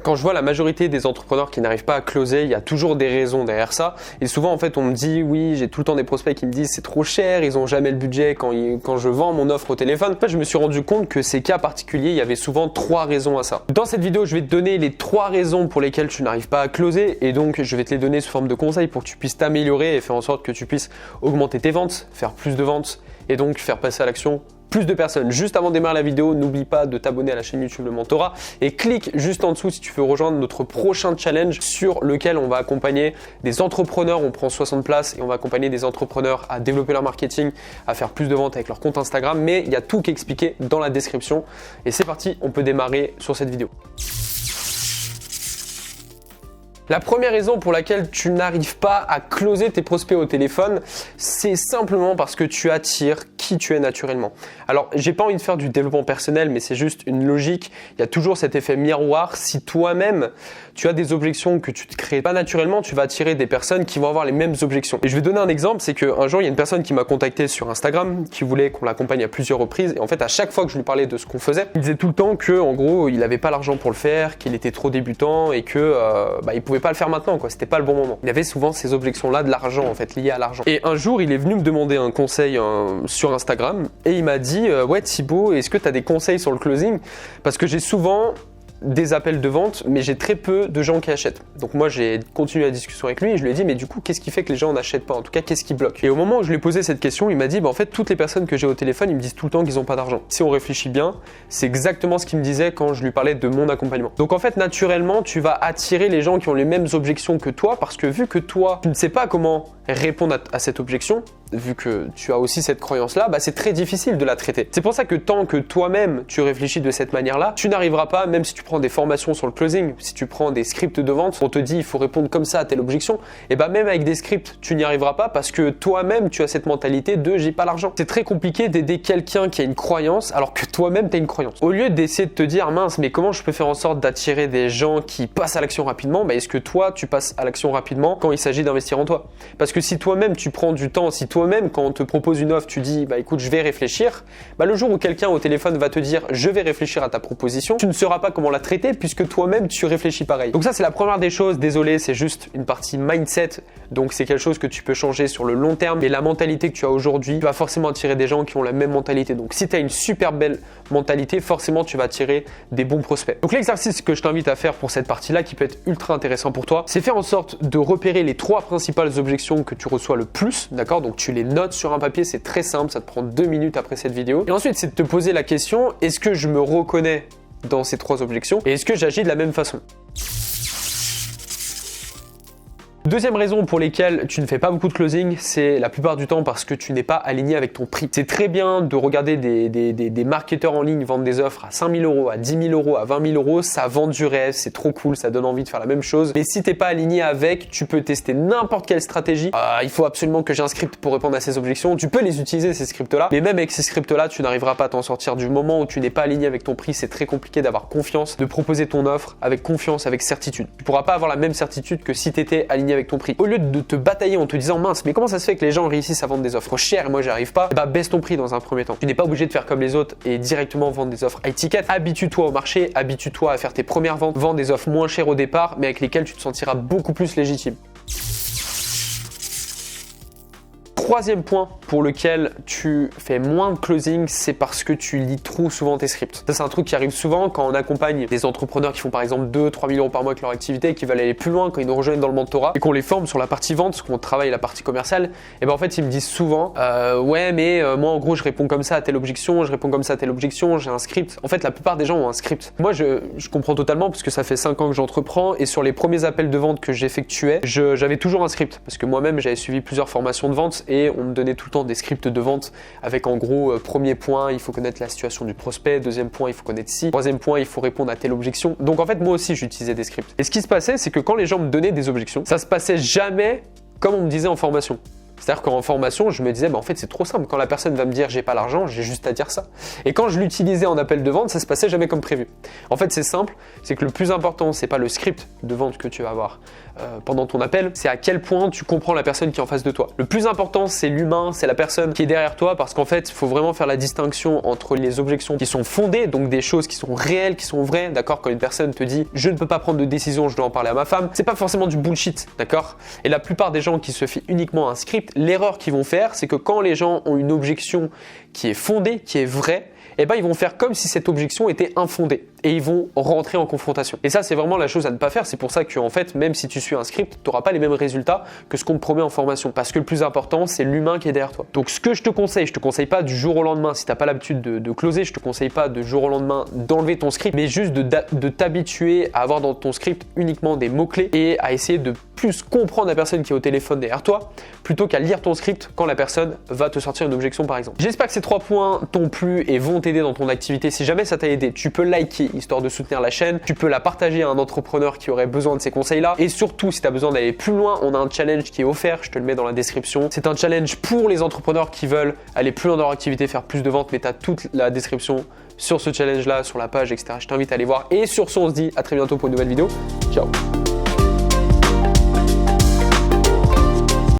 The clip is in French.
Quand je vois la majorité des entrepreneurs qui n'arrivent pas à closer, il y a toujours des raisons derrière ça. Et souvent, en fait, on me dit, oui, j'ai tout le temps des prospects qui me disent c'est trop cher, ils n'ont jamais le budget quand je vends mon offre au téléphone. En fait, je me suis rendu compte que ces cas particuliers, il y avait souvent 3 raisons à ça. Dans cette vidéo, je vais te donner les 3 raisons pour lesquelles tu n'arrives pas à closer. Et donc, je vais te les donner sous forme de conseils pour que tu puisses t'améliorer et faire en sorte que tu puisses augmenter tes ventes, faire plus de ventes et donc faire passer à l'action plus de personnes. Juste avant de démarrer la vidéo, n'oublie pas de t'abonner à la chaîne YouTube Le Mentorat et clique juste en dessous si tu veux rejoindre notre prochain challenge sur lequel on va accompagner des entrepreneurs. On prend 60 places et on va accompagner des entrepreneurs à développer leur marketing, à faire plus de ventes avec leur compte Instagram. Mais il y a tout qui est expliqué dans la description. Et c'est parti, on peut démarrer sur cette vidéo. La première raison pour laquelle tu n'arrives pas à closer tes prospects au téléphone, c'est simplement parce que tu attires qui tu es naturellement. Alors, j'ai pas envie de faire du développement personnel, mais c'est juste une logique. Il y a toujours cet effet miroir. Si toi-même, tu as des objections que tu te crées pas naturellement, tu vas attirer des personnes qui vont avoir les mêmes objections. Et je vais donner un exemple, c'est qu'un jour, il y a une personne qui m'a contacté sur Instagram, qui voulait qu'on l'accompagne à plusieurs reprises. Et en fait, à chaque fois que je lui parlais de ce qu'on faisait, il disait tout le temps que, en gros, il avait pas l'argent pour le faire, qu'il était trop débutant et que il pouvait pas le faire maintenant, quoi. C'était pas le bon moment. Il avait souvent ces objections-là de l'argent, en fait, liées à l'argent. Et un jour, il est venu me demander un conseil sur Instagram et il m'a dit ouais Thibaut, est-ce que tu as des conseils sur le closing? Parce que j'ai souvent des appels de vente, mais j'ai très peu de gens qui achètent. Donc moi, j'ai continué la discussion avec lui et je lui ai dit, mais du coup, qu'est-ce qui fait que les gens n'achètent pas? En tout cas, qu'est-ce qui bloque? Et au moment où je lui ai posé cette question, il m'a dit, en fait, toutes les personnes que j'ai au téléphone, ils me disent tout le temps qu'ils n'ont pas d'argent. Si on réfléchit bien, c'est exactement ce qu'il me disait quand je lui parlais de mon accompagnement. Donc en fait, naturellement, tu vas attirer les gens qui ont les mêmes objections que toi, parce que vu que toi, tu ne sais pas comment répondre à cette objection, vu que tu as aussi cette croyance-là, c'est très difficile de la traiter. C'est pour ça que tant que toi-même, tu réfléchis de cette manière-là, tu n'arriveras pas, même si tu prends des formations sur le closing, si tu prends des scripts de vente, on te dit il faut répondre comme ça à telle objection, et même avec des scripts, tu n'y arriveras pas parce que toi-même, tu as cette mentalité de j'ai pas l'argent. C'est très compliqué d'aider quelqu'un qui a une croyance alors que toi-même, tu as une croyance. Au lieu d'essayer de te dire mince, mais comment je peux faire en sorte d'attirer des gens qui passent à l'action rapidement, est-ce que toi, tu passes à l'action rapidement quand il s'agit d'investir en toi? Parce que si toi-même, tu prends du temps, si toi-même, quand on te propose une offre, tu dis écoute, je vais réfléchir, le jour où quelqu'un au téléphone va te dire je vais réfléchir à ta proposition, tu ne sauras pas comment la traiter puisque toi-même tu réfléchis pareil. Donc ça, c'est la première des choses. Désolé, c'est juste une partie mindset, donc c'est quelque chose que tu peux changer sur le long terme, mais la mentalité que tu as aujourd'hui, tu vas forcément attirer des gens qui ont la même mentalité. Donc si tu as une super belle mentalité, forcément tu vas attirer des bons prospects. Donc l'exercice que je t'invite à faire pour cette partie-là, qui peut être ultra intéressant pour toi, c'est faire en sorte de repérer les 3 principales objections que tu reçois le plus, d'accord? Donc tu les notes sur un papier, c'est très simple, ça te prend 2 minutes après cette vidéo. Et ensuite, c'est de te poser la question, est-ce que je me reconnais dans ces 3 objections et est-ce que j'agis de la même façon? Deuxième raison pour lesquelles tu ne fais pas beaucoup de closing, c'est la plupart du temps parce que tu n'es pas aligné avec ton prix. C'est très bien de regarder des marketeurs en ligne vendre des offres à 5 000 euros, à 10 000 euros, à 20 000 euros, ça vend du rêve, c'est trop cool, ça donne envie de faire la même chose. Mais si t'es pas aligné avec, tu peux tester n'importe quelle stratégie. Il faut absolument que j'ai un script pour répondre à ces objections. Tu peux les utiliser, ces scripts-là, mais même avec ces scripts-là, tu n'arriveras pas à t'en sortir. Du moment où tu n'es pas aligné avec ton prix, c'est très compliqué d'avoir confiance, de proposer ton offre avec confiance, avec certitude. Tu pourras pas avoir la même certitude que si tu étais aligné avec ton prix. Au lieu de te batailler en te disant mince, mais comment ça se fait que les gens réussissent à vendre des offres chères et moi j'y arrive pas, baisse ton prix dans un premier temps. Tu n'es pas obligé de faire comme les autres et directement vendre des offres high ticket. Habitue-toi au marché, habitue-toi à faire tes premières ventes, vends des offres moins chères au départ mais avec lesquelles tu te sentiras beaucoup plus légitime. Troisième point pour lequel tu fais moins de closing, c'est parce que tu lis trop souvent tes scripts. Ça, c'est un truc qui arrive souvent quand on accompagne des entrepreneurs qui font par exemple 2-3 000 euros par mois avec leur activité et qui veulent aller plus loin quand ils nous rejoignent dans le mentorat et qu'on les forme sur la partie vente, qu'on travaille la partie commerciale. Et en fait, ils me disent souvent ouais, mais moi en gros, je réponds comme ça à telle objection, je réponds comme ça à telle objection, j'ai un script. En fait, la plupart des gens ont un script. Moi, je comprends totalement parce que ça fait 5 ans que j'entreprends et sur les premiers appels de vente que j'effectuais, j'avais toujours un script parce que moi-même, j'avais suivi plusieurs formations de vente et on me donnait tout le temps des scripts de vente avec en gros premier point, il faut connaître la situation du prospect, deuxième point, il faut connaître ci, troisième point, il faut répondre à telle objection. Donc en fait, moi aussi, j'utilisais des scripts. Et ce qui se passait, c'est que quand les gens me donnaient des objections, ça se passait jamais comme on me disait en formation. C'est-à-dire qu'en formation, je me disais, en fait, c'est trop simple. Quand la personne va me dire j'ai pas l'argent, j'ai juste à dire ça. Et quand je l'utilisais en appel de vente, ça se passait jamais comme prévu. En fait, c'est simple, c'est que le plus important, c'est pas le script de vente que tu vas avoir pendant ton appel, c'est à quel point tu comprends la personne qui est en face de toi. Le plus important, c'est l'humain, c'est la personne qui est derrière toi, parce qu'en fait, il faut vraiment faire la distinction entre les objections qui sont fondées, donc des choses qui sont réelles, qui sont vraies, d'accord? Quand une personne te dit je ne peux pas prendre de décision, je dois en parler à ma femme, c'est pas forcément du bullshit, d'accord? Et la plupart des gens qui se fient uniquement à un script, l'erreur qu'ils vont faire, c'est que quand les gens ont une objection qui est fondée, qui est vraie, eh ben, ils vont faire comme si cette objection était infondée et ils vont rentrer en confrontation. Et ça, c'est vraiment la chose à ne pas faire. C'est pour ça que, en fait, même si tu suis un script, tu n'auras pas les mêmes résultats que ce qu'on te promet en formation. Parce que le plus important, c'est l'humain qui est derrière toi. Donc, ce que je te conseille pas du jour au lendemain, si tu n'as pas l'habitude de closer, je te conseille pas du jour au lendemain d'enlever ton script, mais juste de t'habituer à avoir dans ton script uniquement des mots-clés et à essayer de plus comprendre la personne qui est au téléphone derrière toi, plutôt qu'à lire ton script quand la personne va te sortir une objection, par exemple. J'espère que ces 3 points t'ont plu et vont t'aider dans ton activité. Si jamais ça t'a aidé, tu peux liker histoire de soutenir la chaîne, tu peux la partager à un entrepreneur qui aurait besoin de ces conseils-là. Et surtout, si tu as besoin d'aller plus loin, on a un challenge qui est offert, je te le mets dans la description. C'est un challenge pour les entrepreneurs qui veulent aller plus loin dans leur activité, faire plus de ventes, mais tu as toute la description sur ce challenge-là, sur la page, etc. Je t'invite à aller voir. Et sur ce, on se dit à très bientôt pour une nouvelle vidéo. Ciao!